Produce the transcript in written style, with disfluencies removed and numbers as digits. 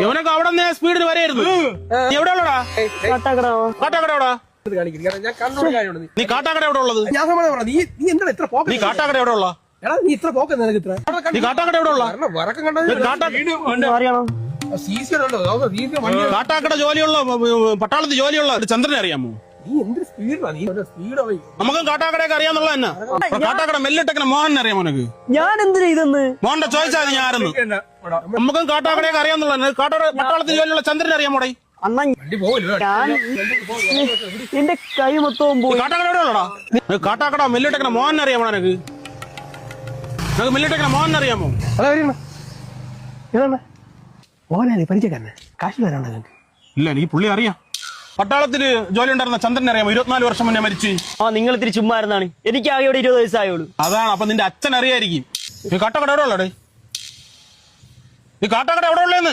ഇവനൊക്കെ അവിടെ നിന്ന് സ്പീഡിന് വരെയായിരുന്നു. നീ എവിടെ ഉള്ളടാ? കാട്ടാക്കട എവിടാ? നീ കാട്ടാക്കട എവിടെ ഉള്ളത്? നീ കാട്ടാക്കട എവിടെ ഉള്ള? നീ കാട്ടാക്കട എവിടെ ഉള്ള? കാട്ടാക്കട ജോലിയുള്ള പട്ടാളത്തിൽ ജോലിയുള്ള ചന്ദ്രനെ അറിയാമോ? നമുക്കും കാട്ടാക്കടയൊക്കെ അറിയാന്നുള്ള തന്നെ. കാട്ടാക്കട മെല്ലിട്ടക്കണ മോഹനെ അറിയാമോ നിനക്ക്? ഞാൻ എന്തിനാ ഇതെന്ന് മോഹന്റെ ചോദിച്ചാൽ നീ ആരെന്ന്. നമുക്കും കാട്ടാക്കടയൊക്കെ അറിയാന്നുള്ള പട്ടാളത്തിൽ ജോലിയുള്ള ചന്ദ്രനെ അറിയാമോടെ? അണ്ണ എന്റെ കൈ മൊത്തവും പോയി. കാട്ടാക്കട എവിടെ ഉള്ളടാ? കാട്ടാക്കട മെല്ലിട്ടക്കണ മോഹനെ അറിയാമോ നിനക്ക്? നിനക്ക് മെല്ലിട്ടക്കണ മോഹനെ അറിയാമോ? പരിചയക്കാരനെ കാശ് വരാണ്. ഇല്ല, എനിക്ക് പുള്ളി അറിയാം. പട്ടാളത്തിന് ജോലി ഉണ്ടായിരുന്ന ചന്ദ്രനെ അറിയാമോ? 24 വർഷം മുന്നേ മരിച്ചു. നിങ്ങൾ ഇത്തിരി ചുമ്മാരുന്നാണ്. എനിക്ക് ആകെ ഇവിടെ 20 വയസ്സായുള്ളൂ. അതാണ്. അപ്പൊ നിന്റെ അച്ഛൻ അറിയായിരിക്കും. നീ കാട്ടാക്കട എവിടെ ഉള്ളടേ? നീ കാട്ടാക്കട എവിടെ ഉള്ളേന്ന്?